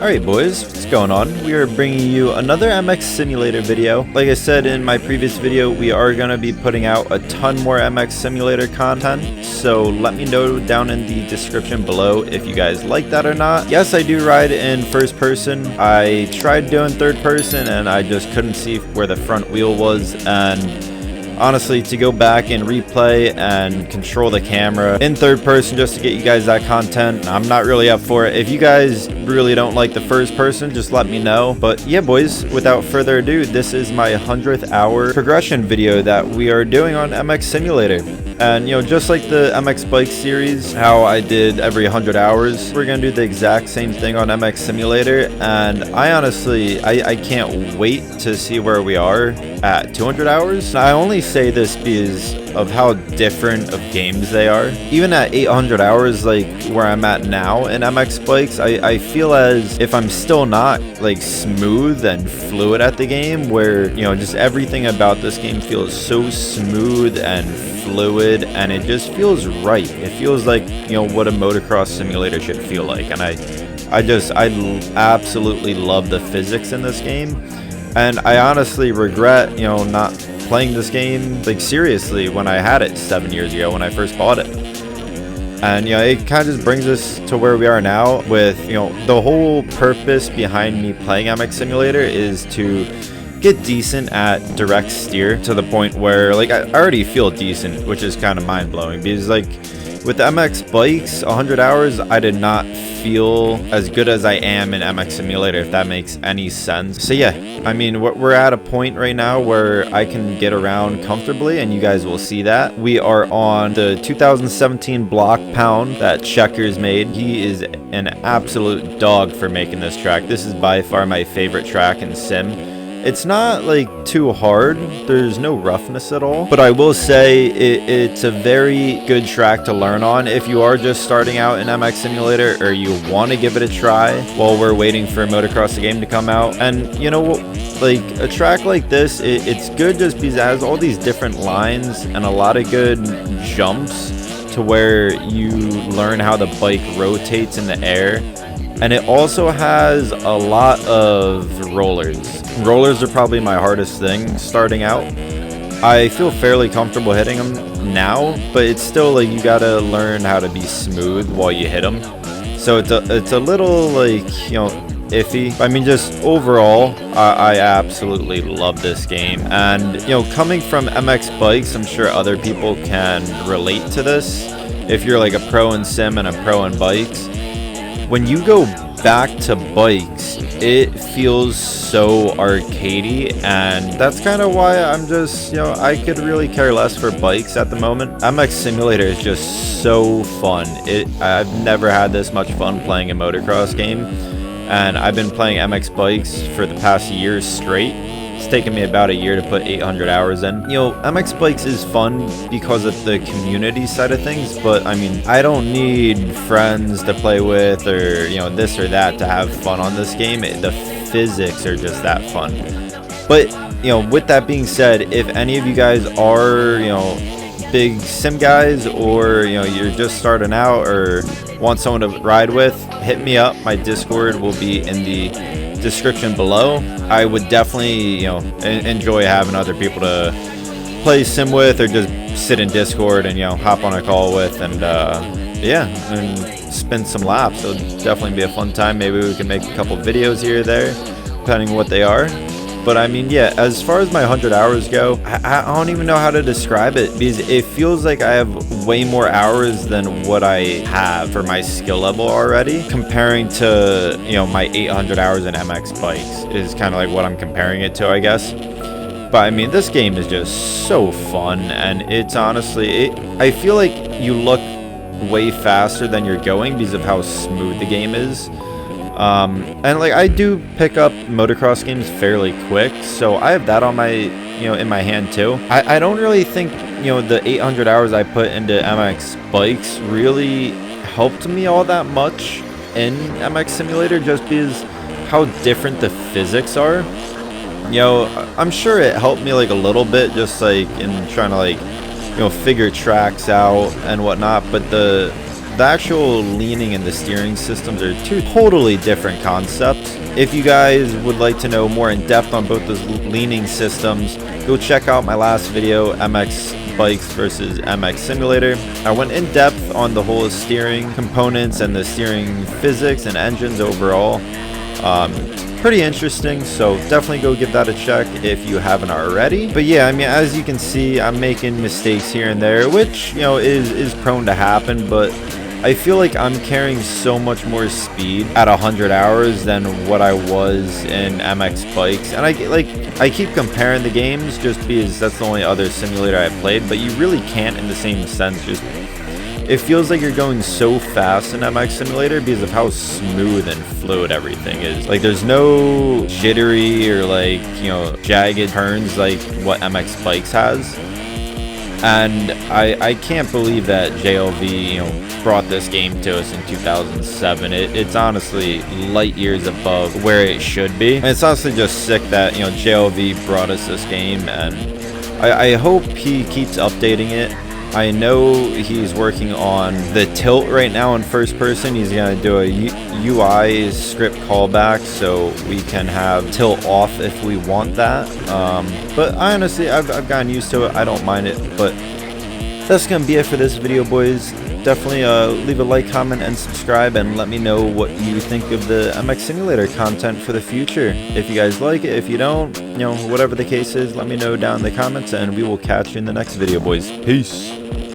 Alright boys, what's going on? We are bringing you another MX Simulator video. Like I said in my previous video, we are going to be putting out a ton more MX Simulator content, so let me know down in the description below if you guys like that or not. Yes, I do ride in first person. I tried doing third person and I just couldn't see where the front wheel was, and honestly, to go back and replay and control the camera in third person just to get you guys that content, I'm not really up for it. If you guys really don't like the first person, just let me know. But yeah boys, without further ado, this is my 100th hour progression video that we are doing on MX Simulator. And you know, just like the MX Bike series, how I did every 100 hours, we're gonna do the exact same thing on MX Simulator. And I honestly, I can't wait to see where we are at 200 hours. I only say this because of how different of games they are. Even at 800 hours, like where I'm at now in MX Bikes, I feel as if I'm still not like smooth and fluid at the game, where, you know, just everything about this game feels so smooth and fluid, and it just feels right. It feels like, you know, what a motocross simulator should feel like. And I absolutely love the physics in this game, and I honestly regret, you know, not playing this game like seriously when I had it 7 years ago when I first bought it. And you know, it kind of just brings us to where we are now with, you know, the whole purpose behind me playing MX Simulator is to get decent at direct steer, to the point where like I already feel decent, which is kind of mind-blowing, because like with the MX Bikes 100 hours, I did not feel as good as I am in MX Simulator, if that makes any sense. So yeah, I mean, we're at a point right now where I can get around comfortably, and you guys will see that. We are on the 2017 Block Pound that Checkers made. He is an absolute dog for making this track. This is by far my favorite track in Sim. It's not like too hard, there's no roughness at all, but I will say it's a very good track to learn on if you are just starting out in MX Simulator, or you want to give it a try while we're waiting for Motocross the game to come out. And you know, like a track like this, it's good just because it has all these different lines and a lot of good jumps to where you learn how the bike rotates in the air. And it also has a lot of rollers. Rollers are probably my hardest thing starting out. I feel fairly comfortable hitting them now, but it's still like you gotta learn how to be smooth while you hit them. So it's a little like, you know, iffy. I mean, just overall, I absolutely love this game. And you know, coming from MX Bikes, I'm sure other people can relate to this. If you're like a pro in Sim and a pro in bikes, when you go back to bikes, it feels so arcadey, and that's kind of why I'm just, you know, I could really care less for bikes at the moment. MX Simulator is just so fun. I've never had this much fun playing a motocross game, and I've been playing MX Bikes for the past year straight. It's taken me about a year to put 800 hours in. You know, MX Bikes is fun because of the community side of things, but I mean, I don't need friends to play with, or, you know, this or that to have fun on this game. The physics are just that fun. But, you know, with that being said, if any of you guys are, you know, big sim guys, or, you know, you're just starting out or want someone to ride with, hit me up. My Discord will be in the description below. I would definitely, you know, enjoy having other people to play sim with, or just sit in Discord and, you know, hop on a call with, and yeah, and spin some laps. It'll definitely be a fun time. Maybe we can make a couple videos here or there, depending on what they are. But I mean, yeah, as far as my 100 hours go, I don't even know how to describe it, because it feels like I have way more hours than what I have for my skill level already. Comparing to, you know, my 800 hours in MX Bikes is kind of like what I'm comparing it to, I guess. But I mean, this game is just so fun, and it's honestly, I feel like you look way faster than you're going because of how smooth the game is. And like, I do pick up motocross games fairly quick, so I have that on my, you know, in my hand too. I don't really think, you know, the 800 hours I put into MX Bikes really helped me all that much in MX Simulator, just because how different the physics are. You know, I'm sure it helped me like a little bit, just like in trying to like, you know, figure tracks out and whatnot, but the the actual leaning and the steering systems are two totally different concepts. If you guys would like to know more in depth on both those leaning systems, go check out my last video, MX Bikes versus MX Simulator. I went in depth on the whole steering components and the steering physics and engines overall. Pretty interesting, so definitely go give that a check if you haven't already. But yeah, I mean, as you can see, I'm making mistakes here and there, which, you know, is prone to happen, but I feel like I'm carrying so much more speed at 100 hours than what I was in MX Bikes. And I keep comparing the games just because that's the only other simulator I've played, but you really can't in the same sense. Just it feels like you're going so fast in MX Simulator because of how smooth and fluid everything is. Like, there's no jittery or, like, you know, jagged turns like what MX Bikes has. And I can't believe that JLV, you know, brought this game to us in 2007. It's honestly light years above where it should be. And it's honestly just sick that, you know, JLV brought us this game, and I hope he keeps updating it. I know he's working on the tilt right now in first person. He's going to do a UI script callback so we can have tilt off if we want that. But I honestly, I've gotten used to it. I don't mind it. But that's going to be it for this video, boys. Definitely leave a like, comment, and subscribe, and let me know what you think of the MX Simulator content for the future. If you guys like it, if you don't, you know, whatever the case is, let me know down in the comments, and we will catch you in the next video, boys. Peace.